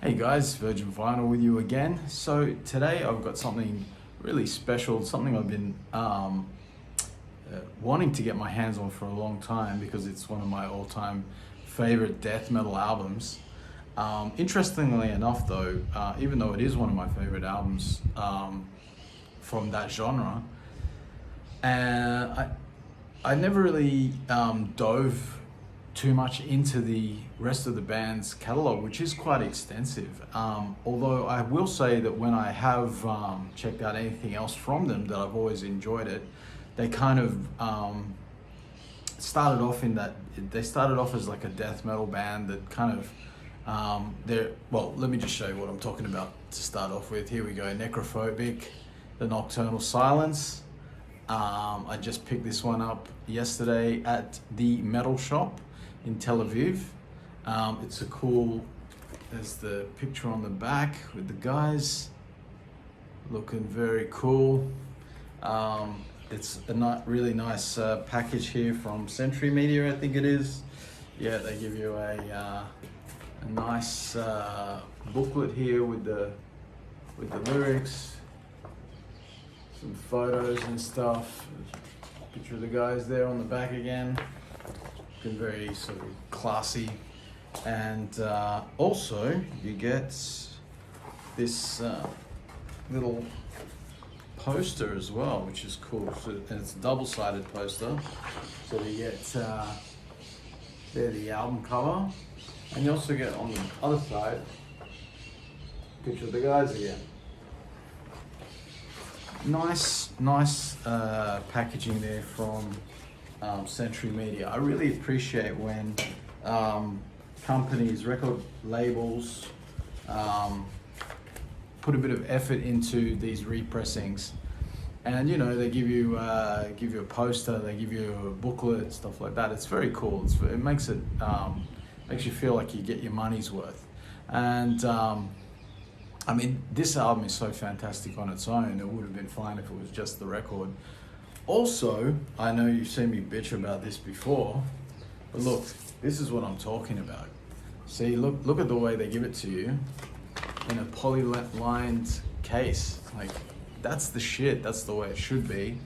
Hey guys, Virgin Vinyl with you again. So today I've got something really special, something I've been wanting to get my hands on for a long time because it's one of my all-time favorite death metal albums. Interestingly enough though, even though it is one of my favorite albums from that genre, I never really dove too much into the rest of the band's catalog, which is quite extensive. Although I will say that when I have checked out anything else from them, that I've always enjoyed it. They kind of started off in that they started off as like a death metal band that kind of well, let me just show you what I'm talking about to start off with. Here we go. NECROPHOBIC, the Nocturnal Silence. I just picked this one up yesterday at the metal shop in Tel Aviv. It's a cool, there's the picture on the back with the guys looking very cool. It's a really nice package here from Century Media, I think it is. Yeah, they give you a nice booklet here with the lyrics, some photos and stuff. Picture of the guys there on the back again. Looking very sort of classy. And also you get this little poster as well, which is cool. So, and it's a double-sided poster. So you get there the album cover, and you also get on the other side a picture of the guys again. Nice packaging there from Century Media. I really appreciate when companies, record labels, put a bit of effort into these repressings, and you know they give you a poster, they give you a booklet, stuff like that. It's very cool. It makes you feel like you get your money's worth. And I mean, this album is so fantastic on its own. It would have been fine if it was just the record. Also, I know you've seen me bitch about this before, but look, this is what I'm talking about. See, look at the way they give it to you in a poly-lined case. Like, that's the shit. That's the way it should be.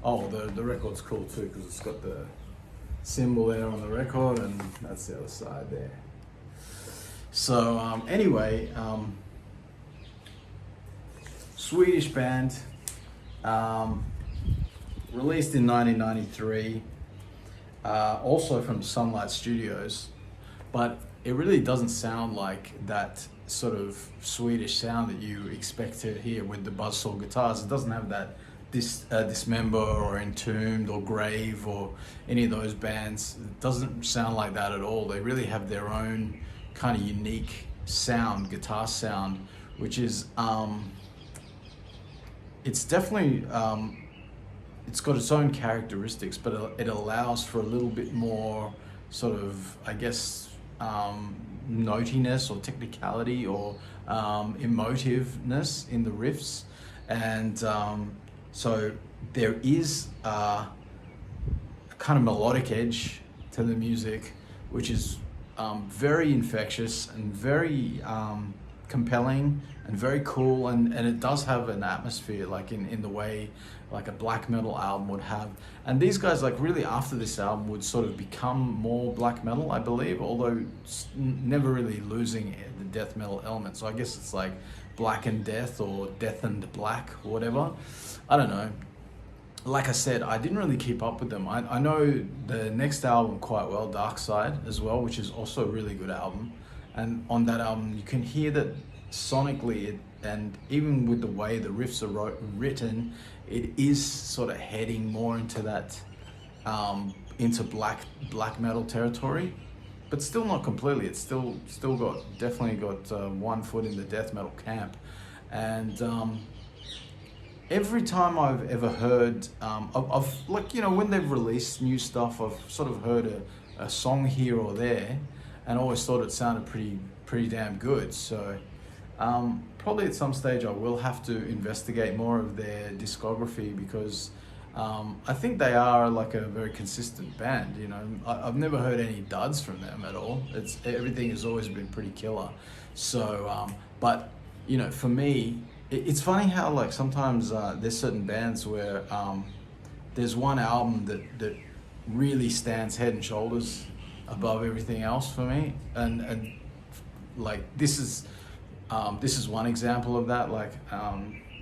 Oh, the record's cool too because it's got the symbol there on the record, and that's the other side there. So anyway, Swedish band, released in 1993, also from Sunlight Studios, but it really doesn't sound like that sort of Swedish sound that you expect to hear with the buzzsaw guitars. It doesn't have that Dismember or Entombed or Grave or any of those bands. It doesn't sound like that at all. They really have their own kind of unique sound, guitar sound, which is it's definitely it's got its own characteristics, but it allows for a little bit more sort of, I guess, notiness or technicality or emotiveness in the riffs. And so there is a kind of melodic edge to the music, which is very infectious and very compelling and very cool, and it does have an atmosphere like in the way like a black metal album would have. And these guys, like, really after this album would sort of become more black metal, I believe, although never really losing the death metal element. So I guess it's like Black and Death or Death and Black or whatever. I don't know. Like I said, I didn't really keep up with them. I know the next album quite well, Dark Side as well, which is also a really good album. And on that album, you can hear that sonically, and even with the way the riffs are written, it is sort of heading more into that, into black metal territory, but still not completely. It's still definitely got one foot in the death metal camp. And every time I've ever heard, I've like, you know, when they've released new stuff, I've sort of heard a song here or there, and always thought it sounded pretty damn good. So probably at some stage I will have to investigate more of their discography, because I think they are like a very consistent band. You know, I've never heard any duds from them at all. Everything has always been pretty killer. So, but you know, for me, it's funny how like sometimes there's certain bands where there's one album that really stands head and shoulders above everything else for me, and like this is one example of that. Like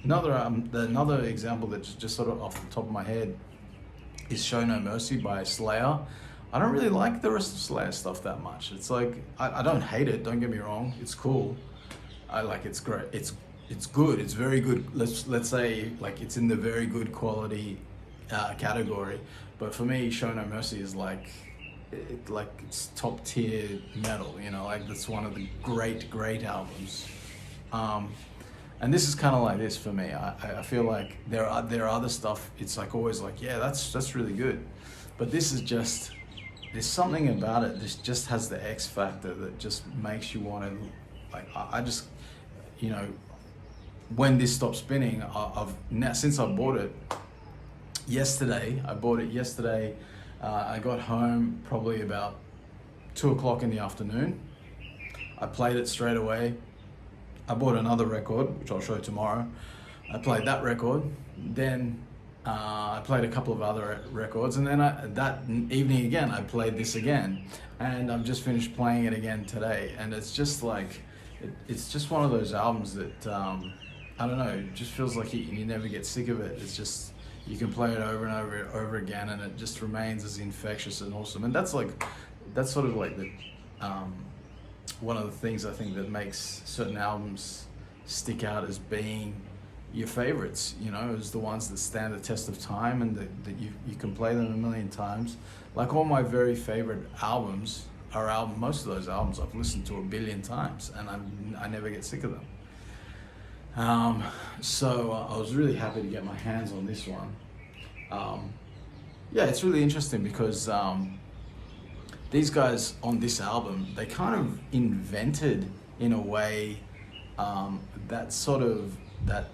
another example that's just sort of off the top of my head is Show No Mercy by Slayer. I don't really like the rest of Slayer stuff that much. It's like I don't hate it, don't get me wrong, it's cool. I like it's great. It's good. It's very good. Let's say like it's in the very good quality category. But for me, Show No Mercy is like it's top tier metal. You know, like that's one of the great albums. And this is kind of like this for me. I feel like there are other stuff. It's like always like, yeah, that's really good. But this is just, there's something about it. This just has the X factor that just makes you want to, like, I just, you know, when this stops spinning, since I bought it yesterday. I got home probably about 2 o'clock in the afternoon. I played it straight away. I bought another record, which I'll show tomorrow. I played that record. Then I played a couple of other records, and then that evening again, I played this again, and I've just finished playing it again today. And it's just like, it's just one of those albums that I don't know. It just feels like you never get sick of it. It's just, you can play it over and over again, and it just remains as infectious and awesome. And that's sort of like the one of the things I think that makes certain albums stick out as being your favorites, you know, is the ones that stand the test of time and that you can play them a million times. Like all my very favorite albums most of those albums I've listened to 1 billion times, and I never get sick of them. So I was really happy to get my hands on this one. Yeah, it's really interesting because these guys on this album, they kind of invented in a way that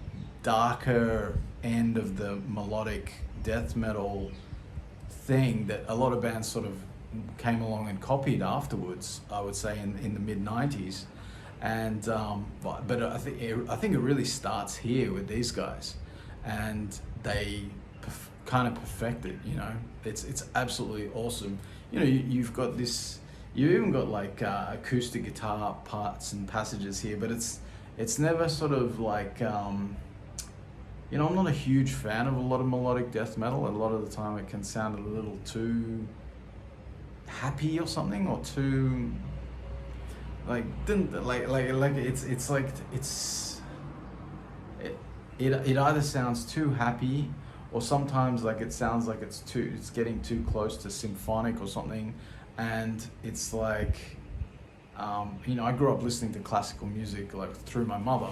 darker end of the melodic death metal thing that a lot of bands sort of came along and copied afterwards, I would say in the mid-90s. And but I think it really starts here with these guys, and they kind of perfect it. You know, it's absolutely awesome. You know, you've got this. You even got like acoustic guitar parts and passages here, but it's never sort of like. You know, I'm not a huge fan of a lot of melodic death metal. A lot of the time, it can sound a little too happy or something, or too. It either sounds too happy, or sometimes like it sounds like it's getting too close to symphonic or something, and it's like you know, I grew up listening to classical music like through my mother,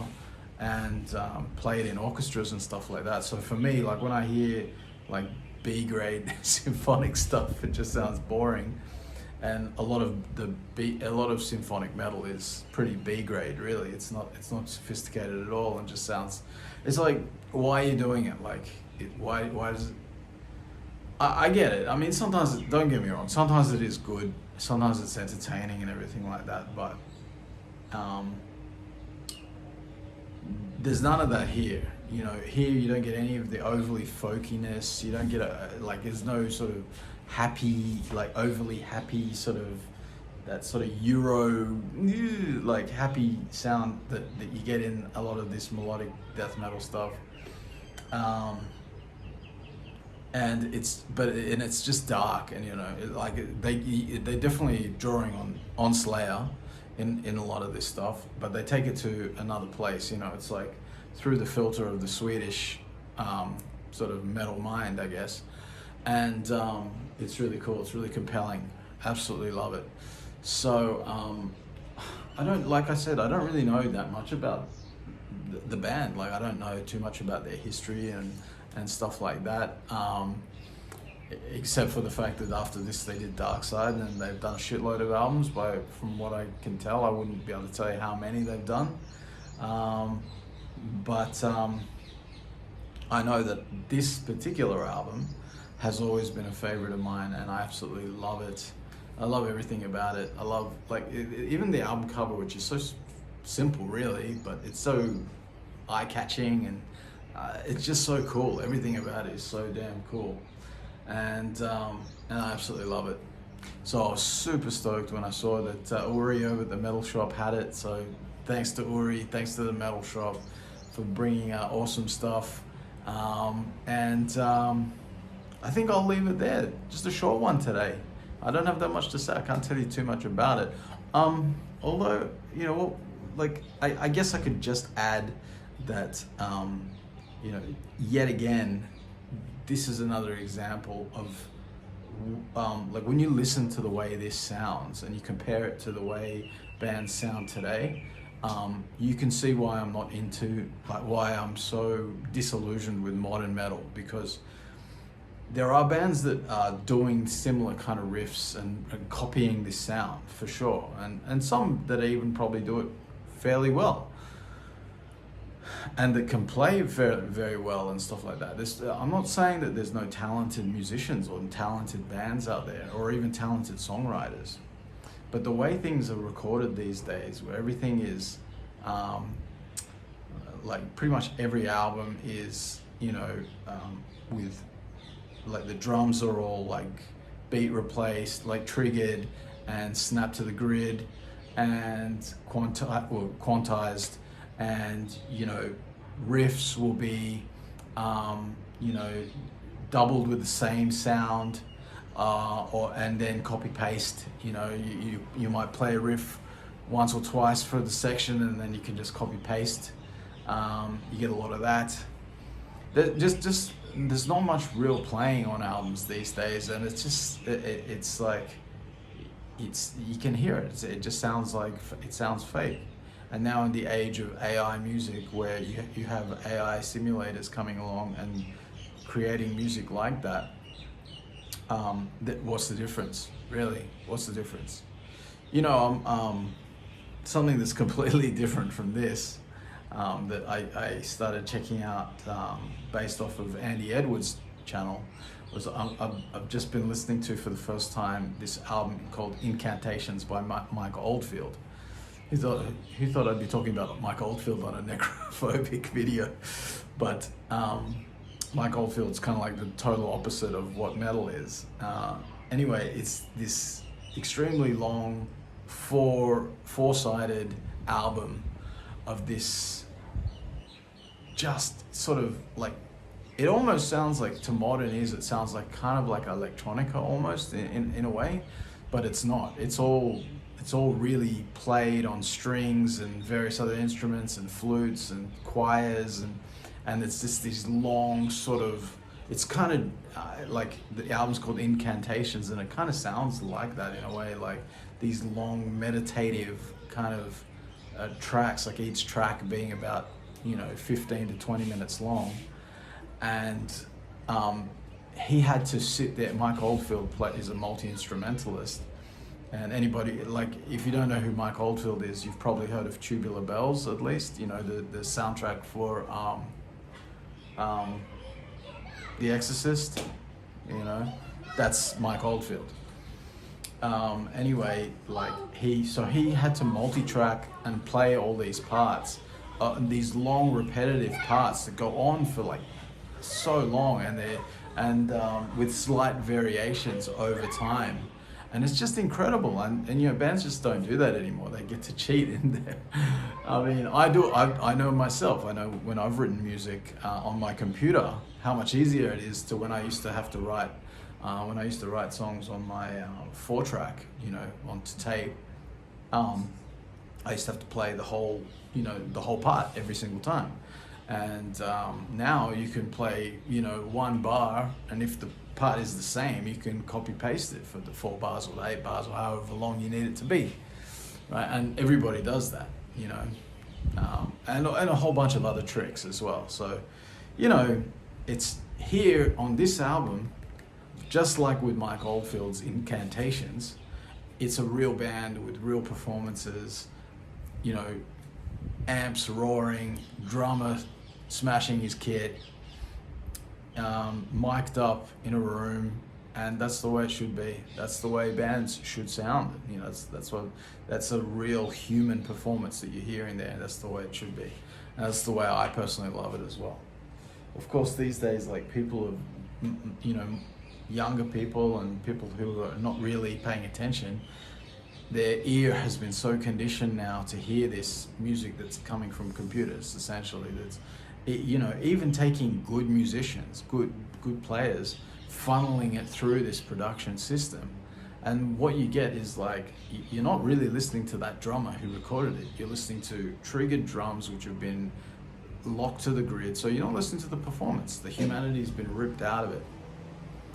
and played in orchestras and stuff like that. So for me, like when I hear like B-grade symphonic stuff, it just sounds boring. And a lot of symphonic metal is pretty B-grade, really. It's not sophisticated at all, and just sounds. It's like, why are you doing it? Like, why does it? I get it. I mean, sometimes, don't get me wrong. Sometimes it is good. Sometimes it's entertaining and everything like that. But there's none of that here. You know, here you don't get any of the overly folkiness. You don't get there's no sort of happy, like overly happy sort of, that sort of Euro, like happy sound that you get in a lot of this melodic death metal stuff. And it's just dark, and you know, they're definitely drawing on Slayer in a lot of this stuff, but they take it to another place. You know, it's like through the filter of the Swedish sort of metal mind, I guess. And it's really cool. It's really compelling. Absolutely love it. So like I said, I don't really know that much about the band. Like, I don't know too much about their history and stuff like that. Except for the fact that after this they did Dark Side, and they've done a shitload of albums. From what I can tell, I wouldn't be able to tell you how many they've done. But I know that this particular album has always been a favorite of mine, and I absolutely love it. I love everything about it. I love, like, even the album cover, which is so simple really, but it's so eye-catching, and it's just so cool. Everything about it is so damn cool, and I absolutely love it. So I was super stoked when I saw that Uri over at the metal shop had it. So thanks to Uri, thanks to the metal shop for bringing out awesome stuff. I think I'll leave it there. Just a short one today. I don't have that much to say. I can't tell you too much about it. Although, you know, like, I guess I could just add that, you know, yet again, this is another example of, like, when you listen to the way this sounds and you compare it to the way bands sound today, you can see why I'm not into, like, why I'm so disillusioned with modern metal, because there are bands that are doing similar kind of riffs and copying this sound for sure, and some that even probably do it fairly well, and that can play very, very well and stuff like that. I'm not saying that there's no talented musicians or talented bands out there, or even talented songwriters, but the way things are recorded these days, where everything is, like, pretty much every album is, you know, with, like, the drums are all like beat replaced, like triggered and snapped to the grid and quantized, and, you know, riffs will be, you know, doubled with the same sound, and then copy paste. You know, you might play a riff once or twice for the section, and then you can just copy paste. You get a lot of that. Just there's not much real playing on albums these days, and it's just it's like, you can hear it. It just sounds like, it sounds fake. And now in the age of AI music, where you have AI simulators coming along and creating music like that, what's the difference, really? What's the difference? You know, something that's completely different from this, that I started checking out, based off of Andy Edwards' channel, was I've just been listening to for the first time this album called Incantations by Mike Oldfield. Who thought I'd be talking about Mike Oldfield on a necrophobic video? But Mike Oldfield's kind of like the total opposite of what metal is. Anyway, it's this extremely long, four-sided album of this, just sort of like, it almost sounds like, to modern ears, it sounds like kind of like electronica almost in a way, but it's not. It's all really played on strings and various other instruments and flutes and choirs, and it's just these long sort of, it's kind of like, the album's called Incantations, and it kind of sounds like that in a way, like these long meditative kind of tracks, like each track being about, you know, 15 to 20 minutes long. And he had to sit there. Mike Oldfield is a multi-instrumentalist, and anybody, like, if you don't know who Mike Oldfield is, you've probably heard of Tubular Bells, at least, you know, the soundtrack for The Exorcist, you know, that's Mike Oldfield. Anyway, like, he had to multi-track and play all these parts, these long repetitive parts that go on for like so long, and with slight variations over time, and it's just incredible. And you know, bands just don't do that anymore. They get to cheat in there. I mean, I do. I know myself. I know when I've written music on my computer, how much easier it is to when I used to have to write. When I used to write songs on my 4-track, you know, onto tape, I used to have to play the whole part every single time. And now you can play, you know, one bar, and if the part is the same, you can copy paste it for the 4 bars or the 8 bars or however long you need it to be, right? And everybody does that, you know, and a whole bunch of other tricks as well. So, you know, it's here on this album, just like with Mike Oldfield's Incantations, it's a real band with real performances, you know, amps roaring, drummer smashing his kit, mic'd up in a room, and that's the way it should be. That's the way bands should sound. You know, that's a real human performance that you're hearing there. That's the way it should be. And that's the way I personally love it as well. Of course, these days, like people have, you know, younger people and people who are not really paying attention, their ear has been so conditioned now to hear this music that's coming from computers, essentially. You know, even taking good musicians, good players, funneling it through this production system, and what you get is like, you're not really listening to that drummer who recorded it. You're listening to triggered drums which have been locked to the grid, so you're not listening to the performance. The humanity's been ripped out of it.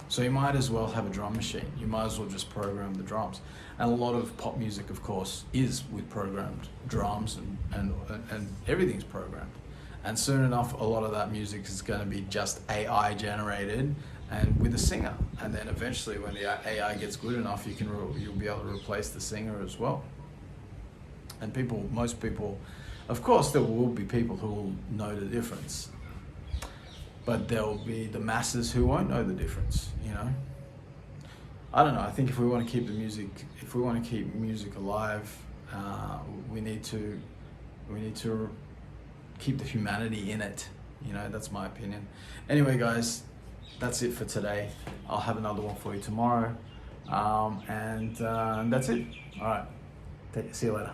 So you might as well have a drum machine. You might as well just program the drums. And a lot of pop music, of course, is with programmed drums, and everything's programmed. And soon enough, a lot of that music is going to be just AI generated and with a singer. And then eventually, when the AI gets good enough, you'll be able to replace the singer as well. And most people, of course, there will be people who will know the difference, but there will be the masses who won't know the difference. You know, I don't know. I think if we want to keep music alive, we need to keep the humanity in it. You know, that's my opinion. Anyway, guys, that's it for today. I'll have another one for you tomorrow, and that's it. All right. See you later.